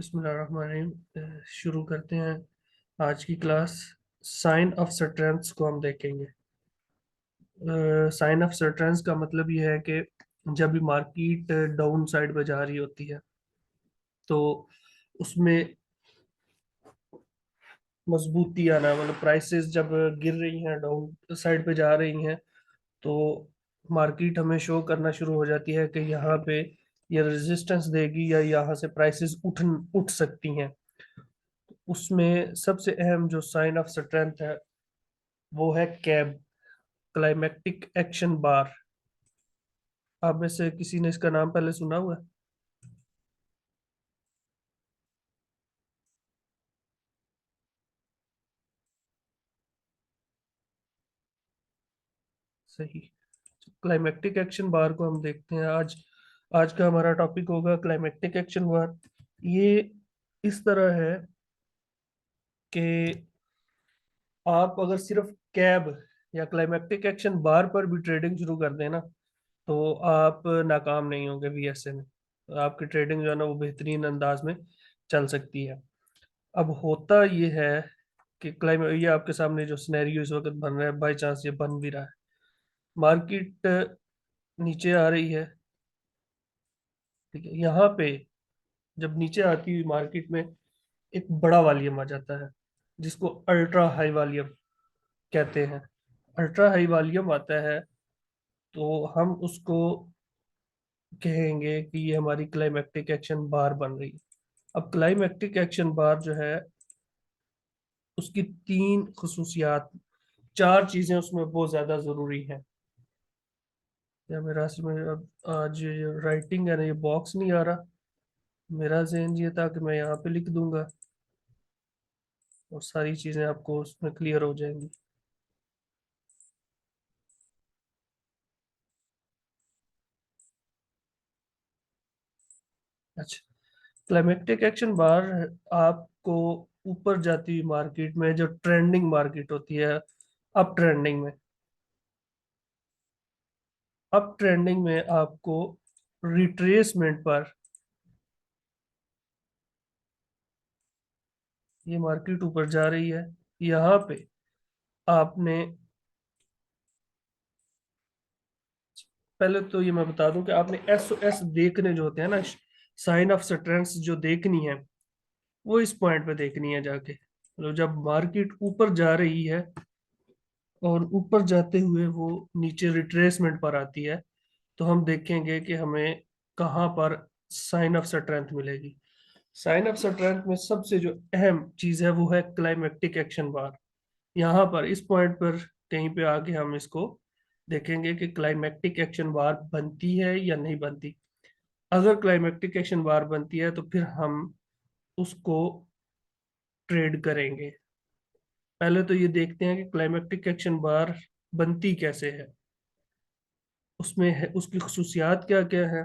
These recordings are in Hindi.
बिस्मिल्लाहिर्रहमानिर्रहीम। शुरू करते हैं आज की क्लास। साइन ऑफ सट्रेंथ्स को हम देखेंगे। साइन ऑफ सट्रेंथ्स का मतलब ये है कि जब भी मार्केट डाउन साइड पे जा रही होती है तो उसमें मजबूती आना, मतलब प्राइसेस जब गिर रही हैं, डाउन साइड पे जा रही हैं, तो मार्केट हमें शो करना शुरू हो जाती है कि यहाँ पे ये रेजिस्टेंस देगी या यहाँ से प्राइसेस उठ सकती हैं। उसमें सबसे अहम जो साइन ऑफ स्ट्रेंथ है वो है कैब, क्लाइमेक्टिक एक्शन बार। आप में से किसी ने इसका नाम पहले सुना हुआ है? सही। क्लाइमेक्टिक एक्शन बार को हम देखते हैं आज। आज का हमारा टॉपिक होगा क्लाइमेक्टिक एक्शन बार। ये इस तरह है कि आप अगर सिर्फ कैब या क्लाइमेक्टिक एक्शन बार पर भी ट्रेडिंग शुरू कर देना तो आप नाकाम नहीं होंगे वीएसए में। आपकी ट्रेडिंग जो है ना वो बेहतरीन अंदाज में चल सकती है। अब होता ये है कि ये आपके सामने जो सिनेरियो इस वक्त बन रहा है, बाई चांस ये बन भी रहा है, मार्केट नीचे आ रही है। ठीक है, यहाँ पे जब नीचे आती हुई मार्केट में एक बड़ा वॉल्यूम आ जाता है जिसको अल्ट्रा हाई वॉल्यूम कहते हैं। अल्ट्रा हाई वॉल्यूम आता है तो हम उसको कहेंगे कि ये हमारी क्लाइमेक्टिक एक्शन बार बन रही है। अब क्लाइमेक्टिक एक्शन बार जो है उसकी तीन खसूसियात, चार चीजें उसमें बहुत ज्यादा जरूरी हैं। या मेरा असल में अब आज राइटिंग है ना, ये बॉक्स नहीं आ रहा। मेरा ज़हन ये था कि मैं यहाँ पे लिख दूंगा और सारी चीजें आपको उसमें क्लियर हो जाएंगी। अच्छा, क्लाइमेक्टिक एक्शन बार आपको ऊपर जाती हुई मार्केट में, जो ट्रेंडिंग मार्केट होती है, अप ट्रेंडिंग में, अप ट्रेंडिंग में आपको रिट्रेसमेंट पर, ये मार्केट ऊपर जा रही है, यहाँ पे आपने, पहले तो ये मैं बता दूं कि आपने एस एस देखने जो होते हैं ना, साइन ऑफ स्ट्रेंथ जो देखनी है वो इस पॉइंट पे देखनी है जाके। मतलब जब मार्केट ऊपर जा रही है और ऊपर जाते हुए वो नीचे रिट्रेसमेंट पर आती है तो हम देखेंगे कि हमें कहाँ पर साइन ऑफ स्ट्रेंथ मिलेगी। साइन ऑफ स्ट्रेंथ में सबसे जो अहम चीज है वो है क्लाइमेक्टिक एक्शन बार। यहाँ पर इस पॉइंट पर कहीं पे आके हम इसको देखेंगे कि क्लाइमेक्टिक एक्शन बार बनती है या नहीं बनती। अगर क्लाइमेक्टिक एक्शन बार बनती है तो फिर हम उसको ट्रेड करेंगे। पहले तो ये देखते हैं कि क्लाइमेक्टिक एक्शन बार बनती कैसे है, उसमें है उसकी खसूसियात क्या क्या है।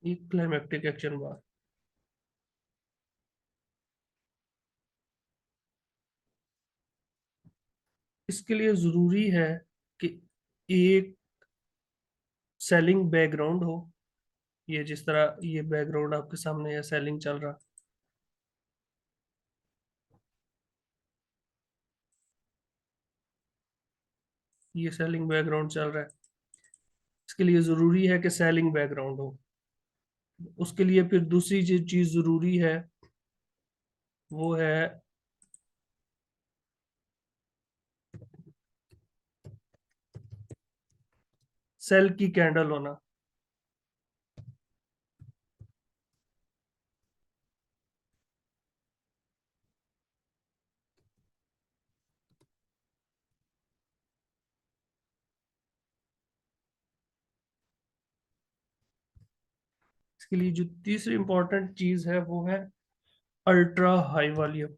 ये क्लाइमेक्टिक एक्शन बार, इसके लिए जरूरी है कि एक सेलिंग बैकग्राउंड हो। ये जिस तरह ये बैकग्राउंड आपके सामने है, सेलिंग चल रहा, ये सेलिंग बैकग्राउंड चल रहा है। इसके लिए जरूरी है कि सेलिंग बैकग्राउंड हो। उसके लिए फिर दूसरी जो चीज जरूरी है वो है सेल की कैंडल होना। इसके लिए जो तीसरी इंपॉर्टेंट चीज है वो है अल्ट्रा हाई वॉल्यूम।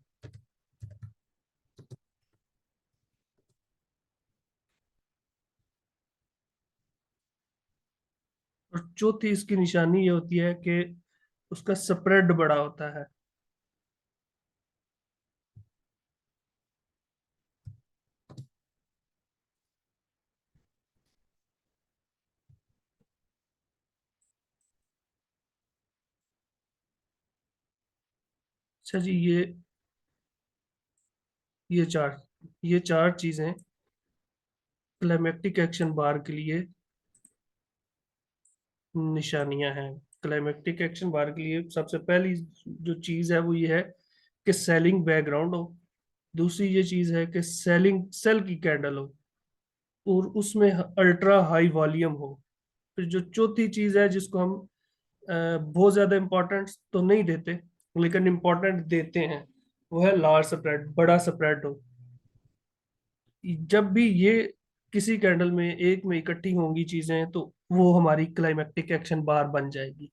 और चौथी इसकी निशानी ये होती है कि उसका स्प्रेड बड़ा होता है। अच्छा जी, ये चार ये चार चीजें क्लाइमेक्टिक एक्शन बार के लिए निशानियां हैं। क्लाइमेक्टिक एक्शन बार के लिए सबसे पहली जो चीज है वो ये है कि सेलिंग बैकग्राउंड हो। दूसरी ये चीज है कि सेलिंग सेल की कैंडल हो और उसमें अल्ट्रा हाई वॉल्यूम हो। फिर जो चौथी चीज है जिसको हम बहुत ज्यादा इम्पोर्टेंस तो नहीं देते लेकिन इम्पोर्टेंट देते हैं, वो है लार्ज स्प्रेड, बड़ा स्प्रेड हो। जब भी ये किसी कैंडल में एक में इकट्ठी होंगी चीजें तो वो हमारी क्लाइमेक्टिक एक्शन बार बन जाएगी।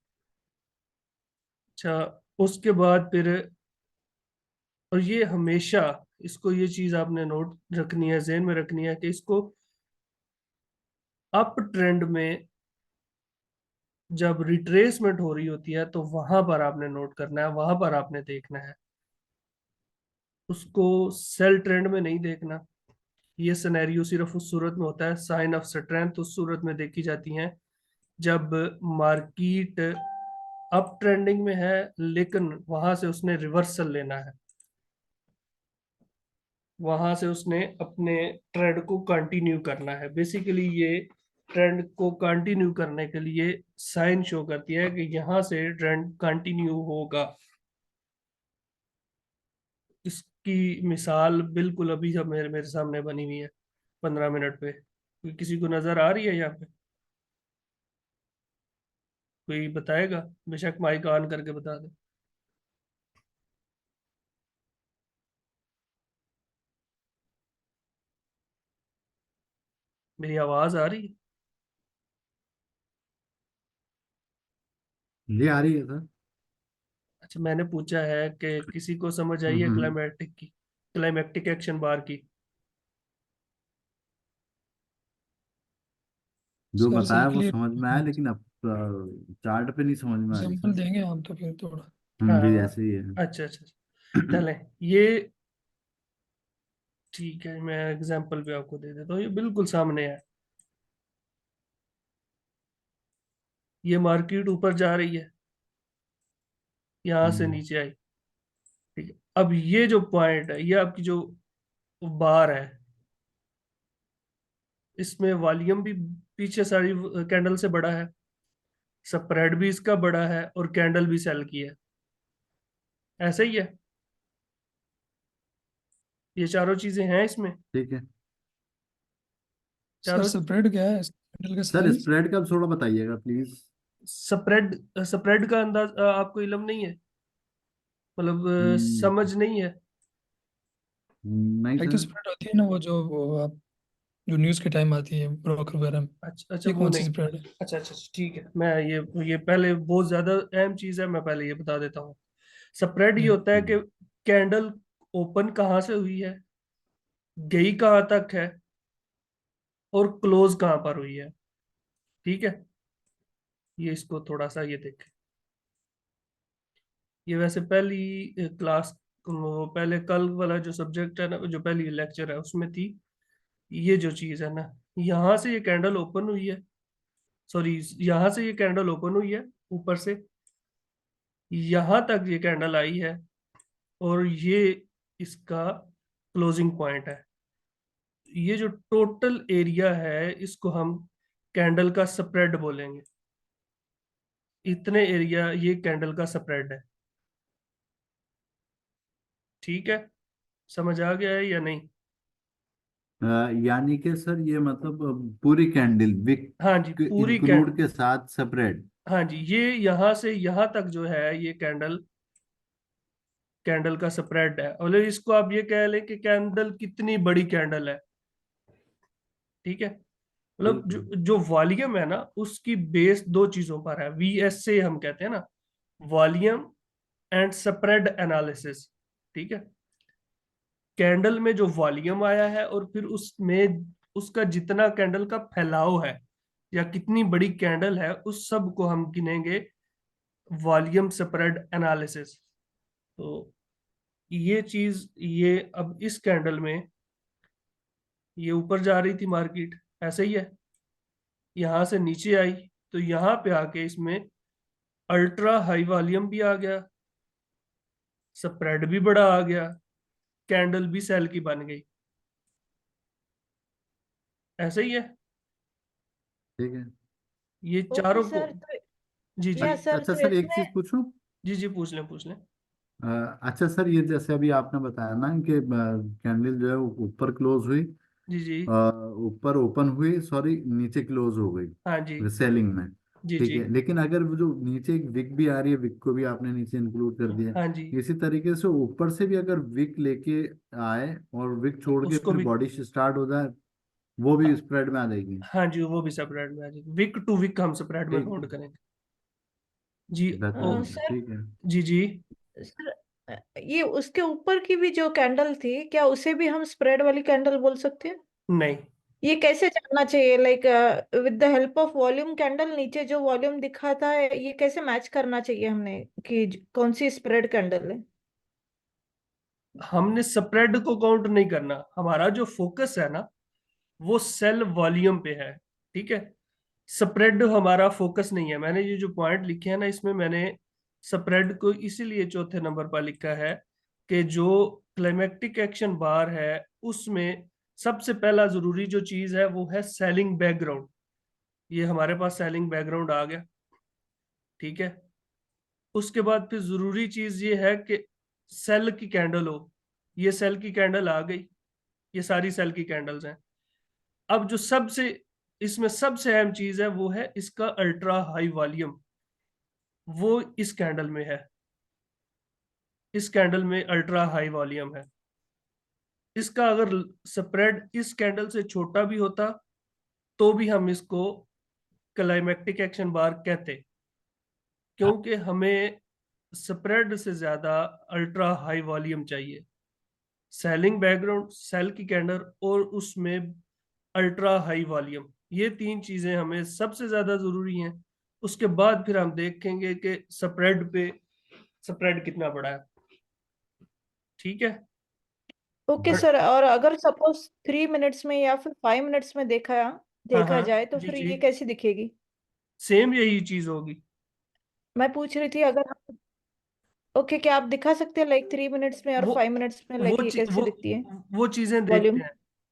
अच्छा, उसके बाद फिर, और ये हमेशा, इसको ये चीज आपने नोट रखनी है, ज़हन में रखनी है कि इसको अप ट्रेंड में जब रिट्रेसमेंट हो रही होती है तो वहां पर आपने नोट करना है, वहां पर आपने देखना है, उसको सेल ट्रेंड में नहीं देखना। ये सिनेरियो सिर्फ उस सूरत में होता है, साइन ऑफ स्ट्रेंथ उस सूरत में देखी जाती हैं जब मार्केट अप ट्रेंडिंग में है लेकिन वहां से उसने रिवर्सल लेना है, वहां से उसने अपने ट्रेंड को कंटिन्यू करना है। बेसिकली ये ट्रेंड को कंटिन्यू करने के लिए साइन शो करती है कि यहाँ से ट्रेंड कंटिन्यू होगा। इसकी मिसाल बिल्कुल अभी जब मेरे मेरे सामने बनी हुई है 15 मिनट पे। कोई किसी को नजर आ रही है यहाँ पे? कोई बताएगा? बेशक माइक ऑन करके बता दे। मेरी आवाज आ रही है? ये आ रही है सर। अच्छा, मैंने पूछा है कि किसी को समझ आई है हम्म। क्लाइमेक्टिक एक्शन बार की? जो सर बताया वो सिंपली समझ में आया, लेकिन अब चार्ट पे नहीं समझ में आ रही एग्जाम्पल सर। देंगे हम तो फिर थोड़ा। जी हाँ। ऐसे ही है। अच्छा अच्छा अच्छा। चलें, ये ठीक है, मैं एग्जांपल भी आपको दे देता हूँ, ये बिल्कुल सामने है। ये मार्केट ऊपर जा रही है, यहाँ से हम्म। नीचे आई। ठीक है, अब ये जो पॉइंट है, ये आपकी जो बार है, इसमें वॉल्यूम भी पीछे सारी कैंडल से बड़ा है, स्प्रेड भी इसका बड़ा है और कैंडल भी सेल की है। ऐसा ही है, ये चारों चीजें हैं इसमें। ठीक है सर चारों स्प्रेड क्या है कैंडल का सर, साइज? स्प्रेड का थोड़ा बताइएगा प्लीज। स्प्रेड स्प्रेड का अंदाज आपको इल्म नहीं है? मतलब हम्म। समझ नहीं है? नहीं एक तो सर। स्प्रेड होती है ना, वो आप जो न्यूज़ के टाइम आती है ब्रोकर वगैरह में। अच्छा अच्छा, ये वो कौन सी नहीं। स्प्रेड है? अच्छा अच्छा अच्छा, ठीक है, मैं ये पहले बहुत ज्यादा अहम चीज है, मैं पहले ये बता देता हूँ। स्प्रेड ये होता है कि हम्म। कैंडल ओपन कहाँ से हुई है, गई कहाँ तक है, और क्लोज कहाँ पर हुई है। ठीक है, ये इसको थोड़ा सा ये देखें। ये वैसे पहली क्लास, पहले कल वाला जो सब्जेक्ट है ना, जो पहली लेक्चर है उसमें थी ये जो चीज है ना। यहाँ से ये कैंडल ओपन हुई है, सॉरी, यहाँ से ये कैंडल ओपन हुई है ऊपर से, यहाँ तक ये कैंडल आई है, और ये इसका क्लोजिंग पॉइंट है। ये जो टोटल एरिया है इसको हम कैंडल का स्प्रेड बोलेंगे। इतने एरिया ये कैंडल का स्प्रेड है। ठीक है, समझ आ गया है या नहीं? यानी कि सर ये मतलब पूरी कैंडल विक हाँ जी, पूरी इंक्लूड के साथ सेपरेट। हाँ जी, ये यहाँ से यहाँ तक जो है ये कैंडल कैंडल का स्प्रेड है। और इसको आप ये कह लें कि कैंडल कितनी बड़ी कैंडल है। ठीक है, मतलब ठीक है। जो वॉल्यूम है ना उसकी बेस दो चीजों पर है, वीएस से हम कहते हैं ना, वॉल्यूम एंड स्प्रेड एनालिसिस। ठीक है, कैंडल में जो वॉल्यूम आया है और फिर उसमें उसका जितना कैंडल का फैलाव है या कितनी बड़ी कैंडल है, उस सब को हम गिनेंगे वॉल्यूम स्प्रेड एनालिसिस। तो ये चीज, ये अब इस कैंडल में ये ऊपर जा रही थी मार्केट, ऐसे ही है, यहां से नीचे आई तो यहाँ पे आके इसमें अल्ट्रा हाई वॉल्यूम भी आ गया, स्प्रेड भी बड़ा आ गया, कैंडल भी सेल की बन गई, ऐसे ही है ठीक है। ये ओके चारों को। सर, तो जी जी या सर अच्छा तो सर, एक चीज इसमें पूछूं? जी जी, पूछ लें पूछ लें। अच्छा सर, ये जैसे अभी आपने बताया ना कि कैंडल जो है वो ऊपर क्लोज हुई, जी जी। ऊपर ओपन हुई, सॉरी नीचे क्लोज हो हाँ जी। गई सेलिंग में। जी ठीक जी। है, लेकिन अगर वो जो नीचे एक विक भी आ रही है, विक को भी आपने नीचे इंक्लूड कर दिया, हाँ जी, इसी तरीके से ऊपर से भी अगर विक लेके आए और विक छोड़ के उसको फिर भी। बॉडी स्टार्ट हो जाए, वो भी स्प्रेड में आ जाएगी। हाँ जी, वो भी सेपरेट में आ जाएगी, वीक टू वीक हम सेपरेट में ठीक काउंट है, करेंगे। जी। ओ। बेहतरीन है, सर ठीक है। जी जी। सर ये उसके ऊपर की भी जो कैंडल थी, क्या उसे भी हम स्प्रेड वाली कैंडल बोल सकते हैं? नहीं, ये कैसे जानना चाहिए, like with the help of volume candle नीचे जो वॉल्यूम दिखाता है, ये कैसे मैच करना चाहिए हमने कि कौन सी स्प्रेड कैंडल है? हमने स्प्रेड को काउंट नहीं करना, हमारा जो फोकस है ना वो सेल वॉल्यूम पे है, ठीक है। स्प्रेड हमारा फोकस नहीं है। मैंने ये जो पॉइंट लिखे हैं ना, इसमें मैंने स्प्रेड को इसीलिए चौथे नंबर पर लिखा है कि जो क्लाइमेक्टिक एक्शन बार है उसमें सबसे पहला जरूरी जो चीज है वो है सेलिंग बैकग्राउंड। ये हमारे पास सेलिंग बैकग्राउंड आ गया, ठीक है। उसके बाद फिर जरूरी चीज ये है कि सेल की कैंडल हो। ये सेल की कैंडल आ गई, ये सारी सेल की कैंडल्स हैं। अब जो सबसे इसमें सबसे अहम चीज है वो है इसका अल्ट्रा हाई वॉल्यूम, वो इस कैंडल में है। इस कैंडल में अल्ट्रा हाई वॉल्यूम है। इसका अगर स्प्रेड इस कैंडल से छोटा भी होता तो भी हम इसको क्लाइमेक्टिक एक्शन बार कहते, क्योंकि हमें स्प्रेड से ज्यादा अल्ट्रा हाई वॉल्यूम चाहिए। सेलिंग बैकग्राउंड, सेल की कैंडल और उसमें अल्ट्रा हाई वॉल्यूम, ये तीन चीजें हमें सबसे ज्यादा जरूरी हैं। उसके बाद फिर हम देखेंगे कि स्प्रेड पे स्प्रेड कितना बड़ा है, ठीक है। ओके और सर, और अगर सपोज 3 मिनट्स में या फिर 5 मिनट्स में देखा हाँ देखा हाँ, जाए तो जी फिर जी, ये कैसी दिखेगी? सेम यही चीज होगी। मैं पूछ रही थी, अगर हम, ओके, क्या आप दिखा सकते हैं लाइक 3 मिनट्स में और वो 5 मिनट्स में, लाइक ये कैसे दिखती है वो चीजें देखते वॉल्यूम? हैं,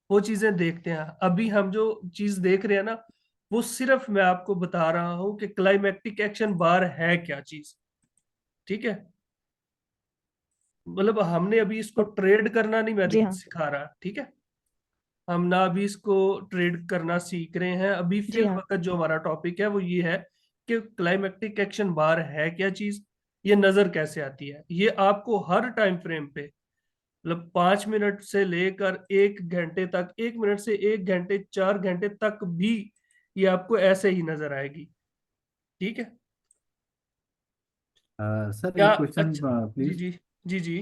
वो चीजें देखते हैं। अभी हम जो चीज देख रहे हैं ना, वो सिर्फ मैं आपको बता रहा हूं कि क्लाइमेक्टिक एक्शन बार है क्या चीज, ठीक है। मतलब हमने अभी इसको ट्रेड करना नहीं मैं जी हाँ। सिखा रहा, ठीक है। हम ना अभी इसको ट्रेड करना सीख रहे हैं। अभी जी फिल हाँ। वक्त जो हमारा टॉपिक है वो ये है कि क्लाइमेक्टिक एक्शन बार है क्या चीज, ये नजर कैसे आती है। ये आपको हर टाइम फ्रेम पे, मतलब 5 मिनट से लेकर 1 घंटे तक, 1 मिनट से 1 घंटे 4 घंटे तक भी ये आपको ऐसे ही नजर आएगी, ठीक है। सर या एक क्वेश्चन अच्छा, जी प्लीज। जी, जी जी।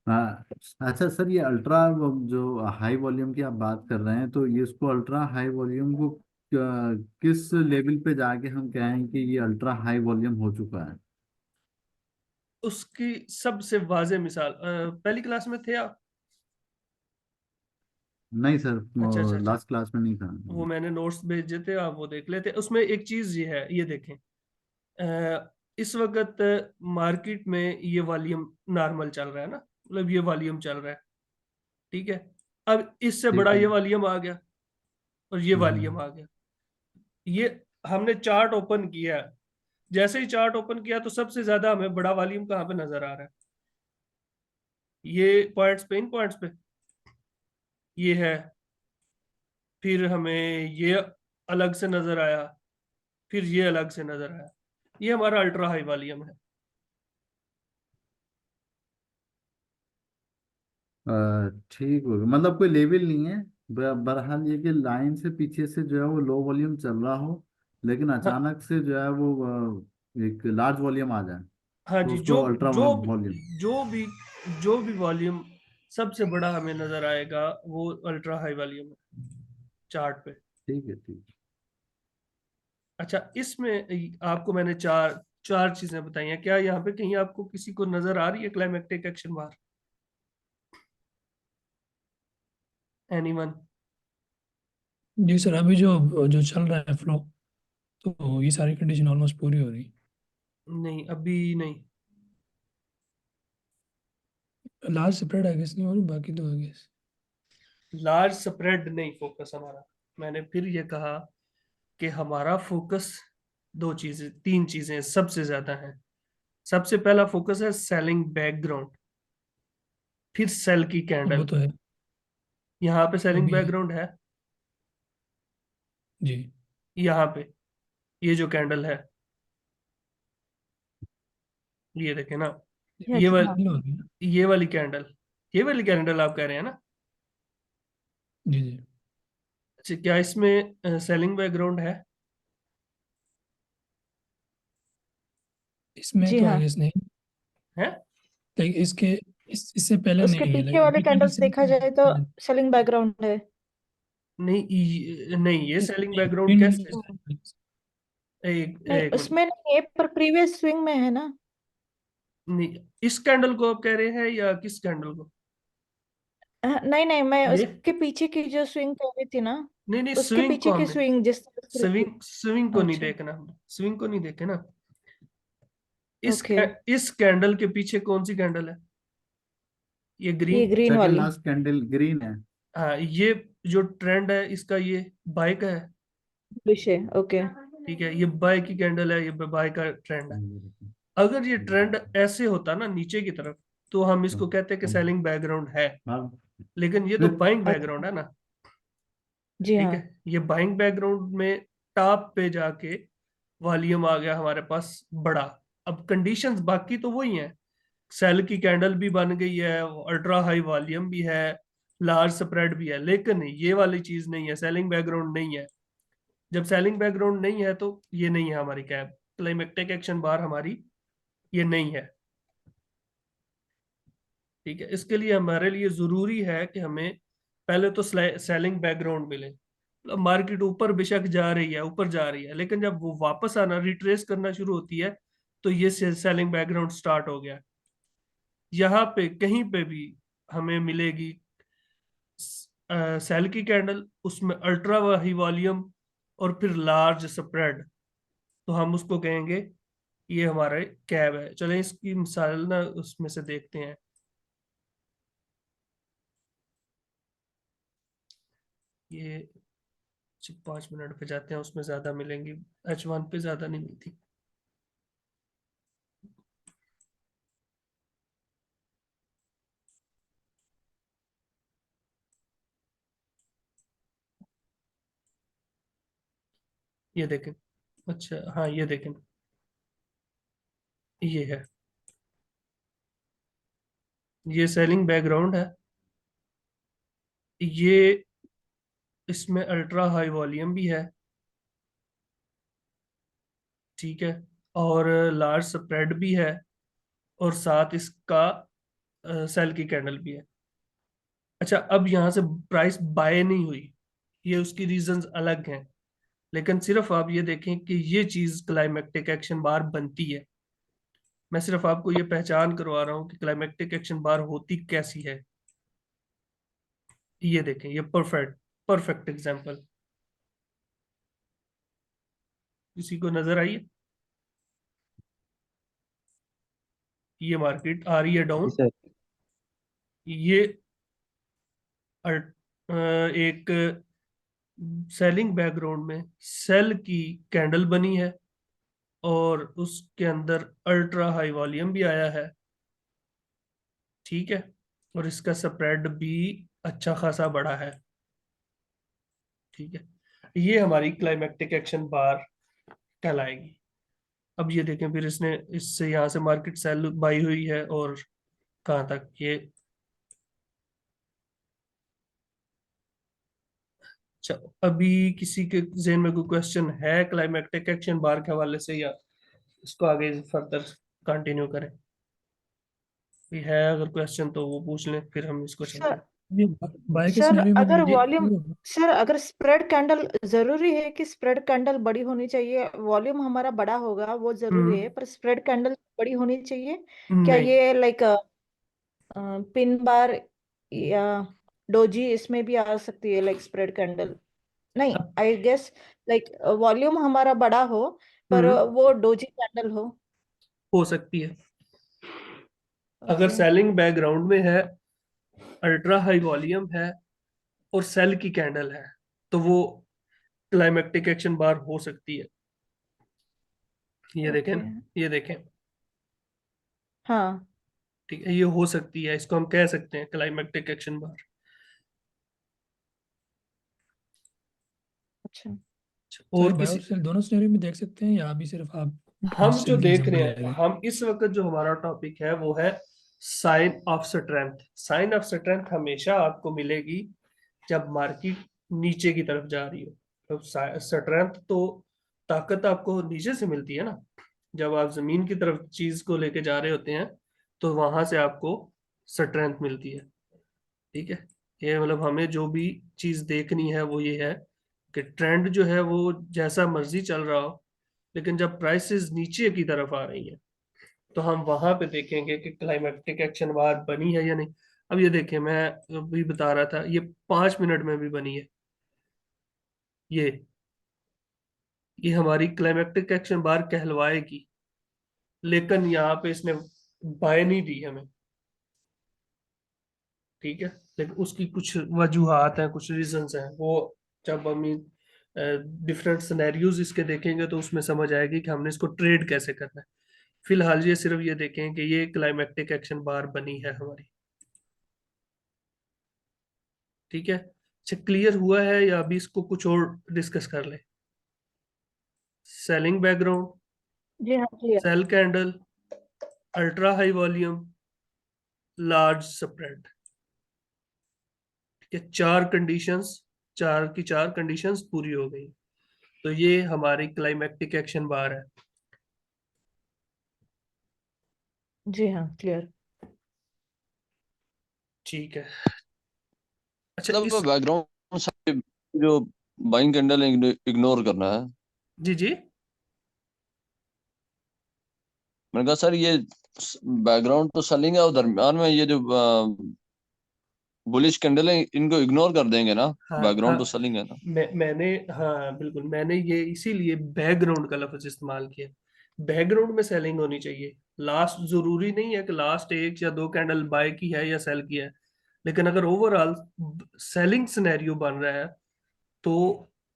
हाँ, अच्छा सर, ये अल्ट्रा जो हाई वॉल्यूम की आप बात कर रहे हैं, तो ये इसको अल्ट्रा हाई वॉल्यूम को किस लेवल पे जाके हम कहें कि ये अल्ट्रा हाई वॉल्यूम हो चुका है? उसकी सबसे वाजे मिसाल, पहली क्लास में थे आप? नहीं सर, अच्छा अच्छा अच्छा, लास्ट क्लास में नहीं था। वो मैंने नोट्स भेजे थे, आप वो देख लेते। उसमें एक चीज ये है, ये देखें, इस वक्त मार्केट में ये वॉल्यूम नॉर्मल चल रहा है ना, मतलब ये वॉल्यूम चल रहा है, ठीक है। अब इससे बड़ा ठीक है। ये वॉल्यूम आ गया और ये हम्म। वॉल्यूम आ गया। ये हमने चार्ट ओपन किया, जैसे ही चार्ट ओपन किया तो सबसे ज्यादा हमें बड़ा वॉल्यूम कहाँ पे नजर आ रहा है? ये पॉइंट्स पे, इन पॉइंट्स पे ये है। फिर हमें ये अलग से नजर आया, फिर ये अलग से नजर आया। ये हमारा अल्ट्रा हाई वॉल्यूम है। ठीक हो गया, मतलब कोई लेवल नहीं है। बहरहाल ये कि लाइन से पीछे से जो है वो लो वॉल्यूम चल रहा हो, लेकिन हाँ अचानक से जो है वो एक लार्ज वॉल्यूम आ जाए, हाँ तो जी, उसको अल्ट्रा जो वॉल्यूम। जो भी जो भी वॉल्यूम सबसे बड़ा हमें नजर आएगा वो अल्ट्रा हाई वॉल्यूम है चार्ट पे। ठीक है, ठीक। अच्छा, इसमें आपको मैंने चार 4 चीजें बताई हैं। क्या यहाँ पे कहीं आपको किसी को नजर आ रही है क्लाइमेक्टिक एक्शन बार? एनीवन? जी सर, अभी जो जो चल रहा है फ्लो, तो ये सारी कंडीशन ऑलमोस्ट पूरी हो रही नहीं, अभी नहीं। है। लार्ज स्प्रेड आई गेस नहीं हो रही, बाकी तो आई गेस। लार्ज स्प्रेड नहीं फोकस हमारा। मैंने फिर ये कहा कि हमारा फोकस 2 चीजें 3 चीजें सबसे ज्यादा हैं। सबसे पहला फोकस है सेलिंग बैकग्राउंड, फिर सेल की वो कैंडल। तो है। यहाँ पे वो सेलिंग भी है। बैकग्राउंड है, जी। यहाँ पे ये जो कैंडल है, ये देखे ना, या ये जी हाँ। होगी ना। ये वाली कैंडल, ये वाली कैंडल आप कह रहे हैं ना? जी जी। अच्छा, क्या इसमें सेलिंग बैकग्राउंड है? इसमें जी तो आई हाँ, गेस नहीं। है? लाइक इसके इससे पहले उसके नहीं है, पीछे लाइक वाले अभी कैंडल कैंडल्स से देखा जाए तो सेलिंग बैकग्राउंड है। नहीं, नहीं, ये सेलिंग बैकग्राउंड ग्रीन कैसे? में। नहीं, एक मिनट। उसमें नहीं है, पर प्रीवियस स्विंग में है ना। नहीं, इस कैंडल को आप कह रहे हैं या किस कैंडल को? नहीं नहीं, मैं ये उसके पीछे की जो स्विंग कह रही थी ना, नहीं, नहीं, उसके स्विंग को पीछे की हमने, स्विंग जिस तरह से रखी। स्विंग को नहीं अच्छा। देखना हमने, स्विंग को नहीं देखे ना। ओके। इस कैंडल के पीछे कौन सी कैंडल है? ये ये ग्रीन। ग्रीन सेकंड वाली। लास्ट कैंडल ग्रीन है। हाँ, ये जो ट्रेंड है इसका, ये बाय का है। विषय ओके। ठीक है, ये बाय की कैंडल है, ये बाय का ट्रेंड है। अगर ये ट्रेंड ऐसे होता ना नीचे की तरफ, तो हम इसको कहते हैं कि सेलिंग बैकग्राउंड है। हाँ। लेकिन ये तो बाइंग बैकग्राउंड अच्छा। है ना। जी ठीक हाँ। है, ये बाइंग बैकग्राउंड में टॉप पे जाके वॉल्यूम आ गया हमारे पास बड़ा। अब कंडीशंस बाकी तो वही हैं, सेल की कैंडल भी बन गई है, अल्ट्रा हाई वॉल्यूम भी है, लार्ज स्प्रेड भी है, लेकिन ये वाली चीज नहीं है, सेलिंग बैकग्राउंड नहीं है। जब सेलिंग बैकग्राउंड नहीं है तो ये नहीं है हमारी कैप, क्लाइमेक्टिक एक्शन बार हमारी ये नहीं है। ठीक है, इसके लिए हमारे लिए जरूरी है कि हमें पहले तो सेलिंग बैकग्राउंड मिले। मतलब मार्केट ऊपर बेशक जा रही है, ऊपर जा रही है, लेकिन जब वो वापस आना रिट्रेस करना शुरू होती है, तो ये सेलिंग बैकग्राउंड स्टार्ट हो गया। यहाँ पे कहीं पे भी हमें मिलेगी सेल की कैंडल, उसमें अल्ट्रा हाई वॉल्यूम और फिर लार्ज स्प्रेड, तो हम उसको कहेंगे ये हमारा कैब है। चलें इसकी मिसाल ना उसमें से देखते हैं। ये 5 मिनट पे जाते हैं, उसमें ज्यादा मिलेंगी, H1 पे ज्यादा नहीं मिलती। ये देखें। अच्छा, हाँ, ये देखें, ये है, ये सेलिंग बैकग्राउंड है। ये इसमें अल्ट्रा हाई वॉल्यूम भी है, ठीक है, और लार्ज स्प्रेड भी है, और साथ इसका सेल की कैंडल भी है। अच्छा, अब यहाँ से प्राइस बाय नहीं हुई, ये उसकी रीजंस अलग हैं, लेकिन सिर्फ आप ये देखें कि ये चीज क्लाइमेक्टिक एक्शन बार बनती है। मैं सिर्फ आपको ये पहचान करवा रहा हूँ कि क्लाइमेक्टिक एक्शन बार होती कैसी है। ये देखें, ये परफेक्ट परफेक्ट एग्जांपल, किसी को नजर आई है? ये मार्केट आ रही है जी डाउन, सर। ये एक सेलिंग बैकग्राउंड में सेल की कैंडल बनी है, और उसके अंदर अल्ट्रा हाई वॉल्यूम भी आया है, ठीक है, और इसका स्प्रेड भी अच्छा खासा बड़ा है। ठीक है, ये हमारी क्लाइमेक्टिक एक्शन बार कहलाएगी। अब ये देखें, फिर इसने इससे यहाँ से मार्केट सेल बाई हुई है, और कहाँ तक ये। चलो, अभी किसी के जहन में कोई क्वेश्चन है क्लाइमेक्टिक एक्शन बार के हवाले से, या इसको आगे फर्दर कंटिन्यू करें? कोई है अगर क्वेश्चन तो वो पूछ लें, फिर हम इसको चलते सर, हैं। ये बाय के सर सिनेरियो में अगर भी वॉल्यूम, ये सर अगर स्प्रेड कैंडल, जरूरी है कि स्प्रेड कैंडल बड़ी होनी चाहिए? वॉल्यूम हमारा बड़ा होगा वो जरूरी है, हम्म। पर स्प्रेड कैंडल बड़ी होनी चाहिए क्या? नहीं। ये लाइक पिन बार या डोजी इसमें भी आ सकती है लाइक स्प्रेड कैंडल? नहीं, अब आई गेस लाइक वॉल्यूम हमारा बड़ा हो पर हम्म, वो डोजी कैंडल हो। हो सकती है। अगर ओके। सेलिंग बैकग्राउंड में है, अल्ट्रा हाई वॉल्यूम है और सेल की कैंडल है, तो वो क्लाइमेक्टिक एक्शन बार हो सकती है। ये देखें, ओके। ये देखें। हाँ। ठीक है, ये हो सकती है, इसको हम कह सकते हैं क्लाइमेक्टिक एक्शन बार। अच्छा। तो ये और बाय और इस सेल दोनों सिनेरियो में देख सकते हैं, या अभी सिर्फ आप हम जो सेल की देख रहे एग्जांपल ले हैं, रहे हैं? हम इस वक्त जो हमारा टॉपिक है वो है sign of strength. Sign of strength हमेशा आपको मिलेगी जब मार्केट नीचे की तरफ जा रही हो। तो स्ट्रेंथ तो ताकत आपको नीचे से मिलती है ना। जब आप जमीन की तरफ चीज को लेके जा रहे होते हैं तो वहां से आपको स्ट्रेंथ मिलती है। ठीक है। ये मतलब हमें जो भी चीज देखनी है वो ये है कि ट्रेंड जो है वो जैसा मर्जी चल रहा हो, लेकिन जब प्राइसेस नीचे की तरफ आ रही हैं तो हम वहां पे देखेंगे कि क्लाइमेक्टिक एक्शन बार बनी है या नहीं। अब ये देखिए, मैं अभी बता रहा था, ये 5 मिनट में भी बनी है। ये हमारी क्लाइमेक्टिक एक्शन बार कहलवाएगी, लेकिन यहाँ पे इसने बाय नहीं दी हमें। ठीक है। लेकिन उसकी कुछ वजूहात हैं, कुछ रीजंस हैं, वो जब हम डिफरेंट सिनेरियोज इसके देखेंगे तो उसमें समझ आएगी कि हमने इसको ट्रेड कैसे करना है। फिलहाल ये सिर्फ ये देखें कि ये क्लाइमेक्टिक एक्शन बार बनी है हमारी। ठीक है। अच्छा, क्लियर हुआ है या अभी इसको कुछ और डिस्कस कर ले? सेलिंग बैकग्राउंड, जी हाँ, clear. Sell candle, ultra high volume, large spread. ठीक है, चार कंडीशंस, चार की चार कंडीशंस पूरी हो गई। तो ये हमारी क्लाइमेक्टिक एक्शन बार है। जी हाँ, क्लियर। ठीक है। अच्छा मतलब इस बैकग्राउंड से जो बाइंग कैंडल इग्नोर करना है। जी जी। मैंने कहा सर ये बैकग्राउंड तो सेलिंग है और दरम्यान में ये जो बुलिश कैंडल है इनको इग्नोर कर देंगे ना। हाँ हाँ। बैकग्राउंड तो सेलिंग है ना। मैंने, हाँ बिल्कुल, मैंने ये इसीलिए बैकग्राउंड का लफ्ज इस्तेमाल किया। बैकग्राउंड में सेलिंग होनी चाहिए। लास्ट जरूरी नहीं है कि लास्ट एक या दो कैंडल बाय की है या सेल की है, लेकिन अगर ओवरऑल सेलिंग सिनेरियो बन रहा है तो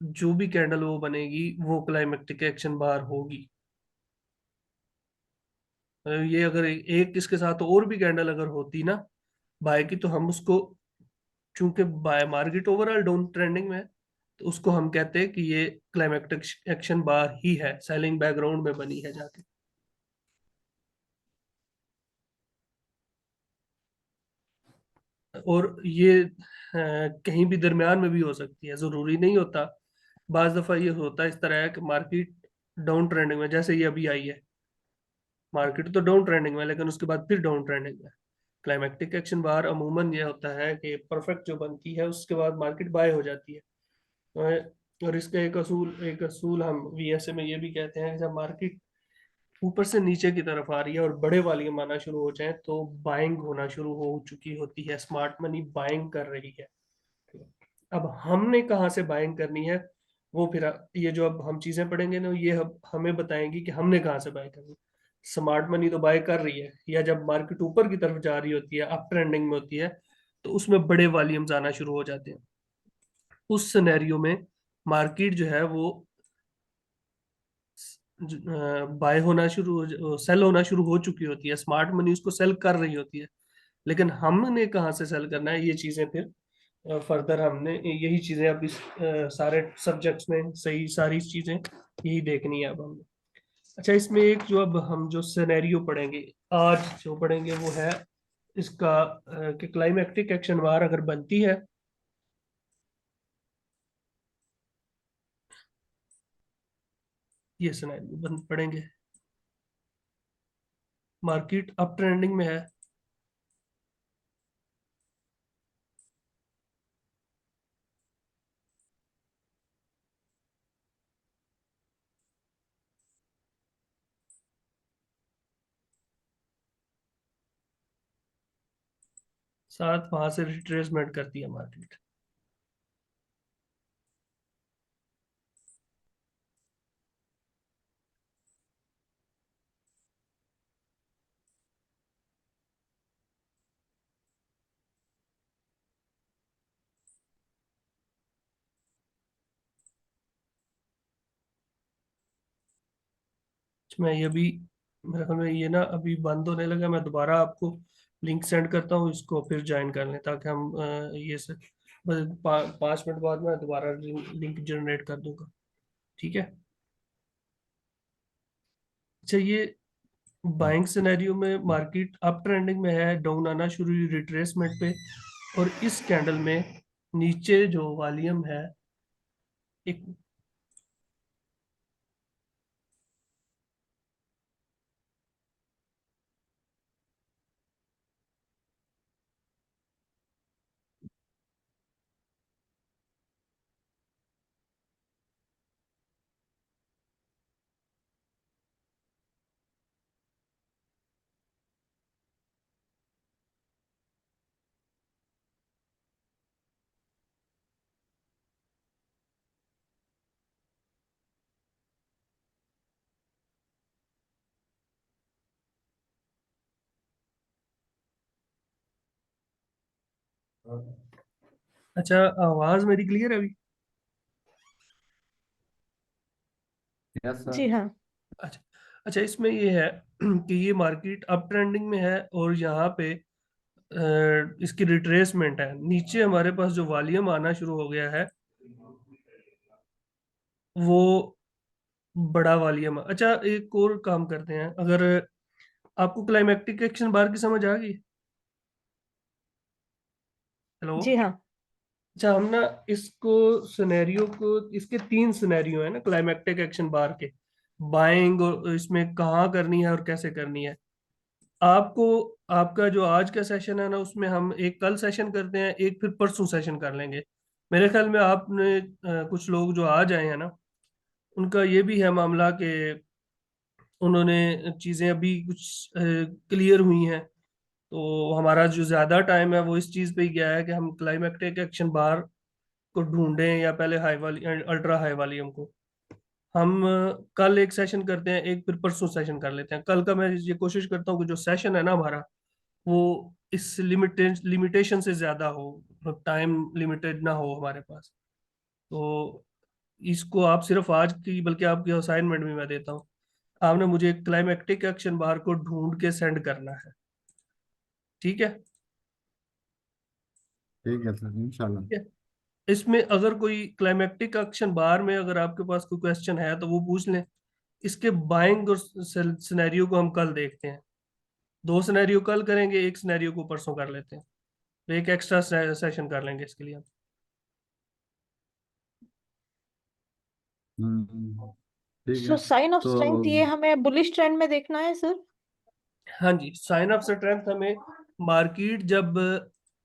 जो भी कैंडल वो बनेगी वो क्लाइमेक्टिक एक्शन बार होगी। ये अगर एक इसके साथ और भी कैंडल अगर होती ना बाय की, तो हम उसको, चूंकि bye market overall down trending में है, तो उसको हम कहते हैं कि ये क्लाइमेक्टिक एक्शन बार ही है, सेलिंग बैकग्राउंड में बनी है जाके। और ये कहीं भी दरमियान में भी हो सकती है, जरूरी नहीं होता। बाज दफा ये होता है इस तरह है कि मार्केट डाउन ट्रेंडिंग में, जैसे ये अभी आई है, मार्केट तो डाउन ट्रेंडिंग में लेकिन उसके बाद फिर डाउन ट्रेंडिंग में। क्लाइमेक्टिक एक्शन बार अमूमन ये होता है कि परफेक्ट जो बनती है उसके बाद मार्केट बाय हो जाती है। और इसका एक असूल हम वीएसए में ये भी कहते हैं कि जब मार्केट ऊपर से नीचे की तरफ आ रही है और बड़े वॉल्यूम आना शुरू हो जाए तो बाइंग होना शुरू हो चुकी होती है, स्मार्ट मनी बाइंग कर रही है। अब हमने कहाँ से बाइंग करनी है, वो फिर ये जो अब हम चीजें पढ़ेंगे ना, ये हमें बताएंगी कि हमने कहाँ से बाय करनी है। स्मार्ट मनी तो बाय कर रही है, या जब मार्केट ऊपर की तरफ जा रही होती है, अप ट्रेंडिंग में होती है, तो उसमें बड़े वॉल्यूम्स आना शुरू हो जाते हैं। उस सिनेरियो में मार्केट जो है वो बाय होना शुरू, सेल होना शुरू हो चुकी होती है, स्मार्ट मनी उसको सेल कर रही होती है। लेकिन हमने कहाँ से सेल करना है, ये चीजें फिर फर्दर हमने यही चीजें अब इस सारे सब्जेक्ट्स में सही सारी चीजें यही देखनी है अब हमने। अच्छा, इसमें एक जो अब हम जो सिनेरियो पढ़ेंगे, आज जो पढ़ेंगे वो है इसका कि क्लाइमेक्टिक एक्शन वार अगर बनती है, ये सिनेरियो बन पढ़ेंगे। मार्केट अप ट्रेंडिंग में है, साथ वहां से रिट्रेसमेंट करती है मार्केट। मैं ये भी, मेरे ख्याल में ये ना अभी बंद होने लगा, मैं दोबारा आपको लिंक सेंड करता हूँ, इसको फिर ज्वाइन कर लें ताकि हम ये से बस 5 मिनट बाद मैं दोबारा लिंक जनरेट कर दूंगा। ठीक है। अच्छा, ये बाइंग सिनेरियो में मार्केट अप ट्रेंडिंग में है, डाउन आना शुरू हुई रिट्रेसमेंट पे, और इस कैंडल में नीचे जो वॉल्यूम है एक, अच्छा आवाज मेरी क्लियर है अभी? Yes sir. जी हाँ। अच्छा। अच्छा, इसमें ये है कि ये मार्केट अप ट्रेंडिंग में है और यहाँ पे इसकी रिट्रेसमेंट है, नीचे हमारे पास जो वॉल्यूम आना शुरू हो गया है वो बड़ा वॉल्यूम है। अच्छा, एक और काम करते हैं, अगर आपको क्लाइमेक्टिक एक्शन बार की समझ आ गई? हेलो। जी हाँ। अच्छा, हम ना इसको सिनेरियो को, इसके 3 सिनेरियो है ना क्लाइमेक्टिक एक्शन बार के, बाइंग और इसमें कहाँ करनी है और कैसे करनी है। आपको, आपका जो आज का सेशन है ना उसमें हम एक कल सेशन करते हैं, एक फिर परसों सेशन कर लेंगे। मेरे ख्याल में आपने कुछ लोग जो आज आए हैं ना, उनका ये भी है मामला कि उन्होंने चीज़ें अभी कुछ क्लियर हुई हैं। तो हमारा जो ज़्यादा टाइम है वो इस चीज़ पे ही गया है कि हम क्लाइमेक्टिक एक्शन बार को ढूंढें या पहले हाई वाली अल्ट्रा हाई वॉल्यूम को। हम कल एक सेशन करते हैं, एक फिर परसों सेशन कर लेते हैं। कल का मैं ये कोशिश करता हूँ कि जो सेशन है ना हमारा वो इस लिमिटेशन से ज्यादा हो, मतलब टाइम लिमिटेड ना हो हमारे पास। तो इसको आप सिर्फ आज की, बल्कि आपकी असाइनमेंट भी मैं देता हूँ, आपने मुझे क्लाइमेक्टिक एक्शन बार को ढूंढ के सेंड करना है। ठीक है। ठीक है सर, इंशाल्लाह। ठीक है। इसमें अगर कोई क्लाइमेक्टिक एक्शन बार में अगर आपके पास कोई क्वेश्चन है तो वो पूछ लें। इसके बाइंग और सिनेरियो को हम कल देखते हैं। 2 सिनेरियो कल करेंगे, एक सिनेरियो को परसों कर लेते हैं, तो एक एक्स्ट्रा सेशन कर लेंगे इसके लिए हम। ठीक सो है। साइन ऑफ तो स्ट्रेंथ ये हमें बुलिश ट्रेंड में देखना है सर? हाँ जी, साइन ऑफ स्ट्रेंथ हमें मार्केट जब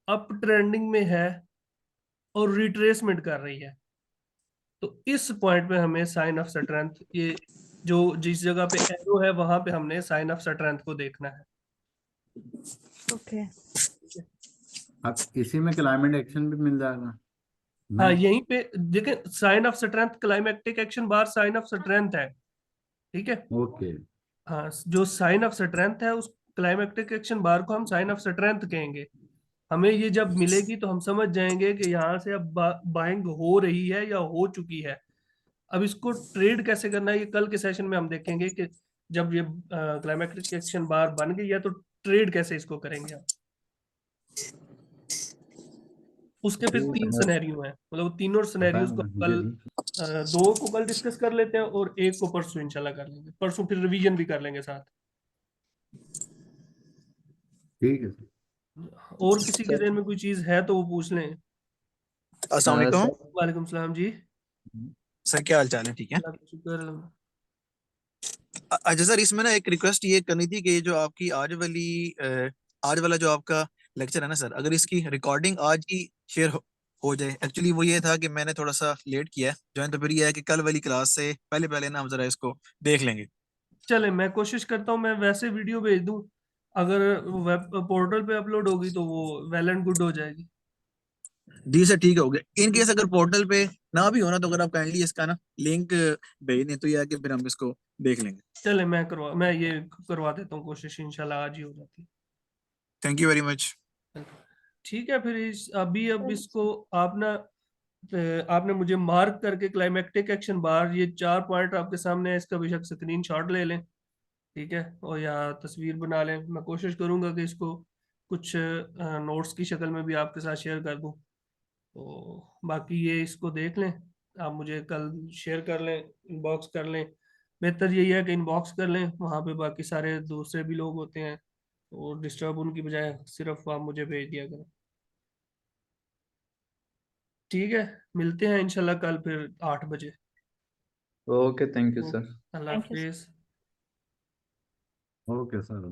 अप ट्रेंडिंग में है और रिट्रेसमेंट कर रही है, तो इस पॉइंट पे हमें साइन ऑफ स्ट्रेंथ, ये जो जिस जगह पे एरो है वहां पे हमने साइन ऑफ स्ट्रेंथ को देखना है। ओके। अब इसी में क्लाइमेट एक्शन भी मिल जाएगा? हाँ, नहीं। यहीं पे देखें, sign of strength climactic action bar sign of strength है। ठीक है। ओके। हाँ, जो साइन ऑफ स्ट्रेंथ है उस क्लाइमेक्टिक एक्शन बार को हम साइन ऑफ स्ट्रेंथ कहेंगे। हमें ये जब मिलेगी तो हम समझ जाएंगे कि यहाँ से अब बाइंग हो रही है या हो चुकी है। अब इसको ट्रेड कैसे करना है ये कल के सेशन में हम देखेंगे कि जब ये क्लाइमेक्टिक एक्शन बार बन गई है तो ट्रेड कैसे इसको करेंगे हम। उसके फिर ठीक 3 सिनेरियो हैं, मतलब वो तीनों है सिनेरियोज को हम जी कल जी। 2 को कल डिस्कस कर लेते हैं और एक को परसों इंशाल्लाह कर लेंगे। परसों फिर रिवीजन भी कर लेंगे साथ। ठीक है और किसी के सर दिन में कोई चीज है तो वो पूछ लें। अस्सलाम वालेकुम। सर वालेकुम सलाम जी। सर क्या हाल चाल है? ठीक है। अल्लाह का शुक्र है। अच्छा सर, इसमें ना एक रिक्वेस्ट ये करनी थी कि ये जो आपकी आज वाला जो आपका लेक्चर है ना सर, अगर इसकी रिकॉर्डिंग आज ही शेयर हो जाए। एक्चुअली वो ये था कि मैंने थोड़ा सा लेट किया है ज्वाइन, तो फिर ये है कि कल वाली क्लास से पहले पहले ना हम जरा इसको देख लेंगे। चले, मैं कोशिश करता हूँ मैं वैसे वीडियो भेज दूँ अगर वेब पोर्टल पे अपलोड होगी तो वो वेल एंड गुड हो जाएगी। जी सर ठीक हो गया। इन केस अगर पोर्टल पे ना भी होना तो अगर आप काइंडली इसका ना लिंक भेज दें तो ये है कि फिर हम इसको देख लेंगे। चले मैं ये करवा देता हूँ कोशिश, इंशाल्लाह आज ही हो जाती थैंक यू वेरी मच। है। ठीक है, फिर अभी अब इसको आप ना आपने मुझे मार्क करके क्लाइमेक्टिक एक्शन बार, ये 4 पॉइंट आपके सामने है, इसका बेशक स्क्रीन शॉट ले लें, ठीक है, और या तस्वीर बना लें। मैं कोशिश करूंगा कि इसको कुछ नोट्स की शक्ल में भी आपके साथ शेयर कर दूं। तो बाकी ये इसको देख लें, आप मुझे कल शेयर कर लें, इनबॉक्स कर लें। बेहतर यही है कि इनबॉक्स कर लें, वहाँ पे बाकी सारे दूसरे भी लोग होते हैं, और डिस्टर्ब उनकी बजाय सिर्फ आप मुझे भेज दिया करें। ठीक है, मिलते हैं इंशाल्लाह कल फिर 8 बजे। Okay, thank you sir. Allah thank you. Hafiz. Okay sir.